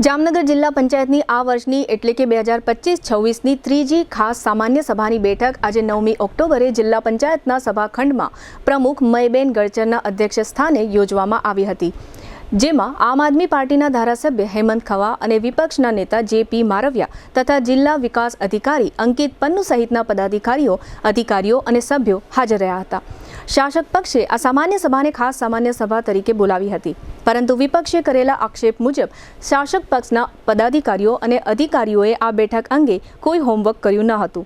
જામનગર જિલ્લા પંચાયતની આ વર્ષની એટલે કે 2025-26ની ત્રીજી ખાસ સામાન્ય સભાની બેઠક આજે 9મી ઓક્ટોબરે જિલ્લા પંચાયતના સભાખંડમાં પ્રમુખ મયબેન ગળચરના અધ્યક્ષ સ્થાને યોજવામાં આવી હતી, જેમાં આમ આદમી પાર્ટીના ધારાસભ્ય હેમંત ખવા અને વિપક્ષના નેતા જે.પી. મારવિયા તથા જિલ્લા વિકાસ અધિકારી અંકિત પન્નુ સહિતના પદાધિકારીઓ, અધિકારીઓ અને સભ્યો હાજર રહ્યા હતા। શાસક પક્ષે આ સામાન્ય સભાને ખાસ સામાન્ય સભા તરીકે બોલાવી હતી, પરંતુ વિપક્ષે કરેલા આક્ષેપ મુજબ શાસક પક્ષના પદાધિકારીઓ અને અધિકારીઓએ આ બેઠક અંગે કોઈ હોમવર્ક કર્યું ન હતું।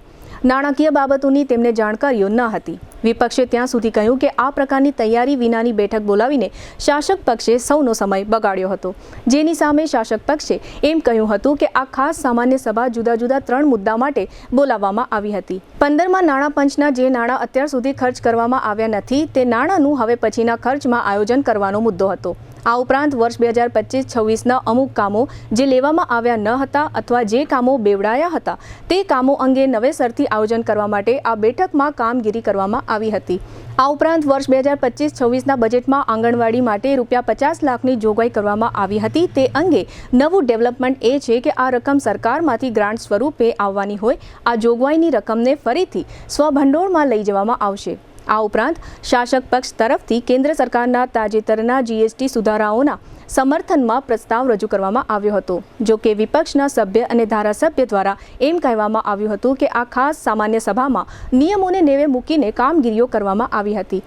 નાણાકીય બાબતોની તેમને જાણકારીઓ ન હતી। વિપક્ષે ત્યાં સુધી કહ્યું કે આ પ્રકારની તૈયારી વિનાની બેઠક બોલાવીને શાસક પક્ષે સૌનો સમય બગાડ્યો હતો, જેની સામે શાસક પક્ષે એમ કહ્યું હતું કે આ ખાસ સામાન્ય સભા જુદા જુદા 3 મુદ્દા માટે બોલાવવામાં આવી હતી। 15માં નાણાં પંચના જે નાણાં અત્યાર સુધી ખર્ચ કરવામાં આવ્યા નથી તે નાણાંનું હવે પછીના ખર્ચમાં આયોજન કરવાનો મુદ્દો હતો। આ ઉપરાંત વર્ષ 2025-26ના અમુક કામો જે લેવામાં આવ્યા ન હતા અથવા જે કામો બેવડાયા હતા તે કામો અંગે નવેસરથી આયોજન કરવા માટે આ બેઠકમાં કામગીરી કરવામાં આવી હતી। આ ઉપરાંત વર્ષ 2025-26ના બજેટમાં આંગણવાડી માટે ₹50 લાખની જોગવાઈ કરવામાં આવી હતી। તે અંગે નવું ડેવલપમેન્ટ એ છે કે આ રકમ સરકારમાંથી ગ્રાન્ટ સ્વરૂપે આવવાની હોય આ જોગવાઈની રકમને ફરીથી સ્વભંડોળમાં લઈ જવામાં આવશે। આ ઉપરાંત શાસક પક્ષ તરફથી કેન્દ્ર સરકારના તાજેતરના જીએસટી સુધારાઓના સમર્થનમાં પ્રસ્તાવ રજૂ કરવામાં આવ્યો હતો, જો કે વિપક્ષના સભ્ય અને ધારાસભ્ય દ્વારા એમ કહેવામાં આવ્યું હતું કે આ ખાસ સામાન્ય સભામાં નિયમોને નેવે મૂકીને કામગીરીઓ કરવામાં આવી હતી।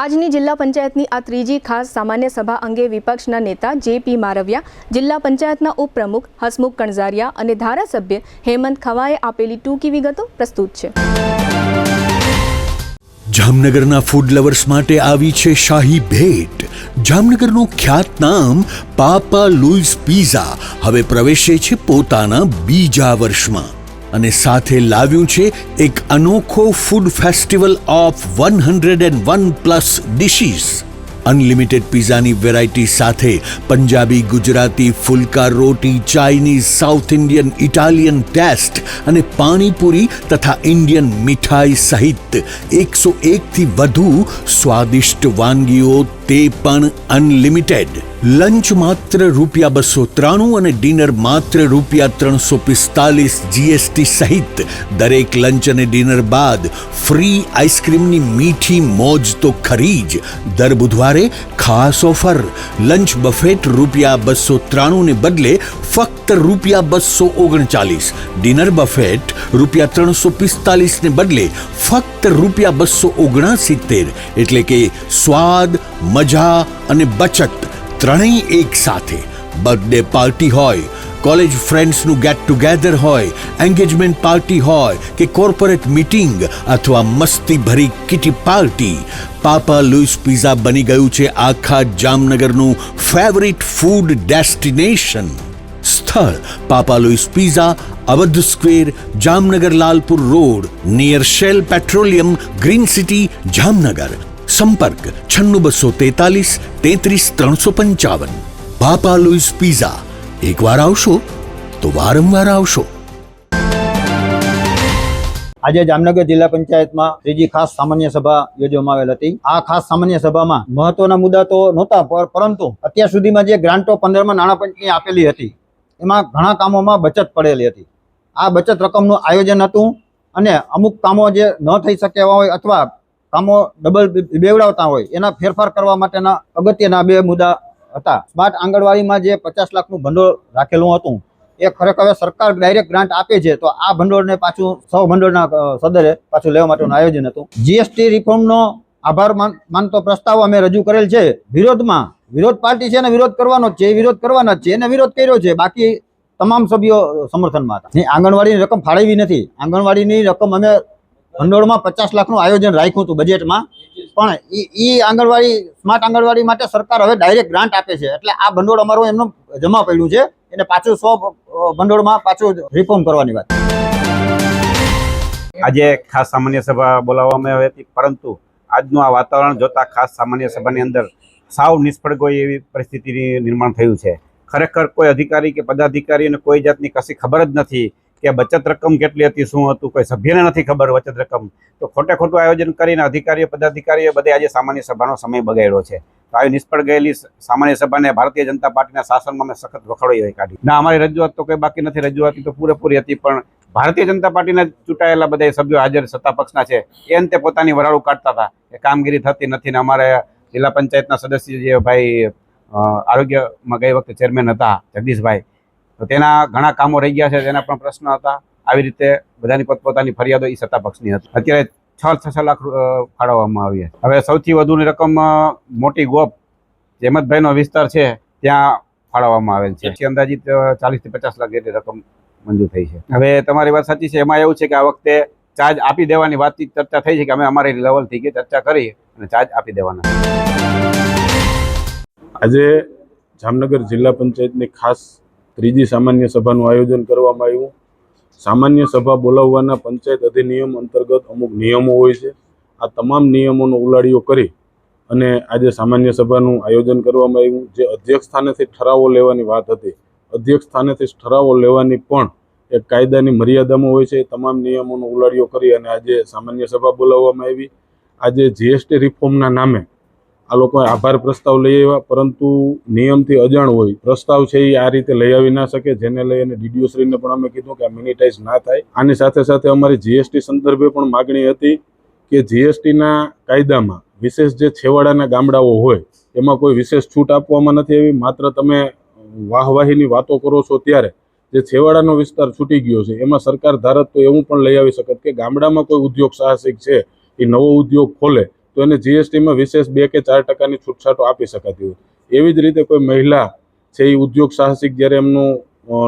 આજની જિલ્લા પંચાયતની આ ત્રીજી ખાસ સામાન્ય સભા અંગે વિપક્ષના નેતા જે.પી. મારવિયા, જિલ્લા પંચાયતના ઉપપ્રમુખ હસમુખ કણઝારિયા અને ધારાસભ્ય હેમંત ખવાએ આપેલી ટૂંકી વિગતો પ્રસ્તુત છે। જામનગરના ફૂડ લવર્સ માટે આવી છે શાહી ભેટ। જામનગરનું ખ્યાતનામ પાપા લુઈસ પિઝા હવે પ્રવેશે છે પોતાના બીજા વર્ષમાં અને સાથે લાવ્યું છે એક અનોખો food festival of 101+ dishes. Unlimited પિઝાની વેરાયટી સાથે પંજાબી, ગુજરાતી, ફુલકા રોટી, Chinese, South Indian, Italian taste અને પાણીપુરી તથા ઇન્ડિયન મીઠાઈ સહિત 101થી વધુ સ્વાદિષ્ટ વાનગીઓ, તે પણ અનલિમિટેડ। લંચ માત્ર ₹293 અને ડિનર માત્ર ₹345 જીએસટી સહિત। દરેક લંચ અને ડિનર બાદ ફ્રી આઈસ્ક્રીમની મીઠી મોજ તો ખરી જ। દર બુધવારે ખાસ ઓફર, લંચ બફેટ ₹293 ને બદલે ફક્ત ₹239, ડિનર બફેટ ₹345 ને બદલે ફક્ત ₹279, એટલે કે સ્વાદ, મજા અને બચત ત્રણેય એક સાથે। બર્થડે પાર્ટી હોય, કોલેજ ફ્રેન્ડ્સનું ગેટ ટુગેધર હોય, એન્ગેજમેન્ટ પાર્ટી હોય કે કોર્પોરેટ મીટિંગ અથવા મસ્તી ભરી kitty party, Papa Louis pizza બની ગયું છે આખા જામનગરનું ફેવરિટ ફૂડ ડેસ્ટિનેશન। સ્થળ Papa Louis pizza, Awadh square, Jamnagar Lalpur road, near Shell petroleum, green city, Jamnagar. સંપર્ક 96 243 33 355। પાપા લુઈસ પિઝા, એકવાર આવશો તો વારંવાર આવશો। આજે જામનગર જિલ્લા પંચાયતમાં ત્રીજી ખાસ સામાન્ય સભા યોજવામાં આવેલ હતી। આ ખાસ સામાન્ય સભામાં મહત્વના મુદ્દા તો નહોતા, પરંતુ અત્યાર સુધીમાં જે ગ્રાન્ટો 15માં નાણાં પંચની આપેલી હતી એમાં ઘણા કામોમાં બચત પડેલી હતી। આ બચત રકમનું આયોજન હતું અને અમુક કામો જે ન થઈ શક્યા હોય અથવા કામો ડબલ બેવડાવતા હોય એના ફેરફાર કરવા માટેના અગત્યના 2 મુદ્દા હતા। સ્માર્ટ આંગણવાડીમાં જે 50 લાખનું ભંડોળ રાખેલું હતું એ ખરેખર હવે સરકાર ડાયરેક્ટ ગ્રાન્ટ આપે છે, તો આ ભંડોળને પાછું સૌભંડોળના સદરે પાછું લેવા માટેનું આયોજન હતું। જીએસટી રિફોર્મનો આભાર માનતો પ્રસ્તાવ અમે રજૂ કરેલ છે। વિરોધ પાર્ટી છે ને વિરોધ કરવાનો જ છે, એ વિરોધ કરવાના જ છે, એને વિરોધ કર્યો છે, બાકી તમામ સભ્યો સમર્થનમાં હતા। આંગણવાડીની રકમ ફાળવી નથી। આંગણવાડીની રકમ અમે ભંડોળમાં 50 લાખનું આયોજન રાખ્યું હતું બજેટમાં, પણ એ આંગણવાડી સ્માર્ટ આંગણવાડી માટે સરકાર હવે ડાયરેક્ટ ગ્રાન્ટ આપે છે, એટલે આ ભંડોળ અમારું એમનું જમા પડ્યું છે, એને પાછું ભંડોળમાં પાછું રિફોર્મ કરવાની વાત। આજે ખાસ સામાન્ય સભા બોલાવવામાં આવી હતી, પરંતુ આજનું આ વાતાવરણ જોતા ખાસ સામાન્ય સભાની અંદર સાવ નિષ્ફળ ગઈ એવી પરિસ્થિતિનું નિર્માણ થયું છે। ખરેખર કોઈ અધિકારી કે પદાધિકારીને કોઈ જાતની કશી ખબર જ નથી કે બચત રકમ કેટલી હતી, શું હતું, કોઈ સભ્યને નથી ખબર બચત રકમ. તો ખોટે ખોટું આયોજન કરીને અધિકારીઓ પદાધિકારીઓ બધે આજે સામાન્ય સભાનો સમય બગાડ્યો છે. તો આવી નિષ્ફળ ગયેલી સામાન્ય સભાને ભારતીય જનતા પાર્ટીના શાસનમાં અમે સખત વખોડી કાઢી. ના, અમારી રજૂઆત તો કંઈ બાકી નથી, રજૂઆત તો પૂરેપૂરી હતી, પણ ભારતીય જનતા પાર્ટીના ચૂંટાયેલા બધા સભ્યો હાજર સત્તા પક્ષના છે એ અંતે પોતાની વરાળું કાઢતા હતા કે કામગીરી થતી નથી. ને અમારે જિલ્લા પંચાયતના સદસ્ય જે ભાઈ આરોગ્યમાં ગઈ વખતે ચેરમેન હતા જગદીશભાઈ, તો તેના ઘણા કામો રહી ગયા છે, તેના પણ પ્રશ્ન હતા. આવી રીતે બધાની પોતપોતાની ફરિયાદો એ સત્તા પક્ષની હતી. અત્યારે 6 લાખ ફાળવવામાં આવી. હવે સૌથી વધુની રકમ મોટી ગોપ જેમતભાઈનો વિસ્તાર છે ત્યાં ફાળવવામાં આવેલ છે. અંદાજિત 40 થી 50 લાખ જેટલી રકમ મંજૂર થઈ છે. હવે તમારી વાત સાચી છે. એમાં એવું છે કે આ વખતે ચાર્જ આપી દેવાની વાતચીત ચર્ચા થઈ છે કે અમે અમારી લેવલથી કે ચર્ચા કરી અને ચાર્જ આપી દેવાના. આજે જામનગર જિલ્લા પંચાયતની ખાસ ત્રીજી સામાન્ય સભાનું આયોજન કરવામાં આવ્યું. સામાન્ય સભા બોલાવવાના પંચાયત અધિનિયમ અંતર્ગત અમુક નિયમો હોય છે. આ તમામ નિયમોનો ઉલાળીઓ કરી અને આજે સામાન્ય સભાનું આયોજન કરવામાં આવ્યું. જે અધ્યક્ષ સ્થાનેથી ઠરાવો લેવાની વાત હતી, અધ્યક્ષ સ્થાનેથી ઠરાવો લેવાની પણ એક કાયદાની મર્યાદામાં હોય છે. તમામ નિયમોનો ઉલાળીઓ કરી અને આજે સામાન્ય સભા બોલાવવામાં આવી. આજે જીએસટી રિફોર્મના નામે આ લોકોએ આભાર પ્રસ્તાવ લઈ આવ્યા, પરંતુ નિયમથી અજાણ હોય પ્રસ્તાવ છે એ આ રીતે લઈ આવી ના શકે, જેને લઈ અને ડીડીઓશ્રીને પણ અમે કીધું કે આ મિનિટાઈઝ ના થાય. આની સાથે સાથે અમારી જીએસટી સંદર્ભે પણ માગણી હતી કે જીએસટીના કાયદામાં વિશેષ જે છેવાડાના ગામડાઓ હોય એમાં કોઈ વિશેષ છૂટ આપવામાં નથી આવી. માત્ર તમે વાહવાહીની વાતો કરો છો ત્યારે જે છેવાડાનો વિસ્તાર છૂટી ગયો છે એમાં સરકાર ધારત તો એવું પણ લઈ આવી શકત કે ગામડામાં કોઈ ઉદ્યોગ સાહસિક છે એ નવો ઉદ્યોગ ખોલે તો એને જીએસટીમાં વિશેષ 2 કે 4% છૂટછાટો આપી શકાતી હોય. એવી જ રીતે કોઈ મહિલા છે એ ઉદ્યોગ સાહસિક જ્યારે એમનું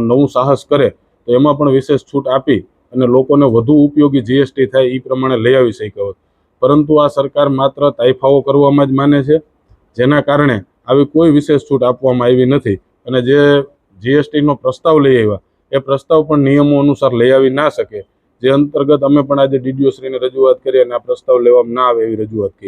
નવું સાહસ કરે તો એમાં પણ વિશેષ છૂટ આપી અને લોકોને વધુ ઉપયોગી જીએસટી થાય એ પ્રમાણે લઈ આવી શક્યો હોત. પરંતુ આ સરકાર માત્ર તાઇફાઓ કરવામાં જ માને છે, જેના કારણે આવી કોઈ વિશેષ છૂટ આપવામાં આવી નથી. અને જે જીએસટીનો પ્રસ્તાવ લઈ આવ્યા એ પ્રસ્તાવ પણ નિયમો અનુસાર લઈ આવી ના શકે, જે અંતર્ગત અમે પણ આજે ડીડીઓશ્રીને રજૂઆત કરી અને આ પ્રસ્તાવ લેવામાં ના આવે એવી રજૂઆત કરી.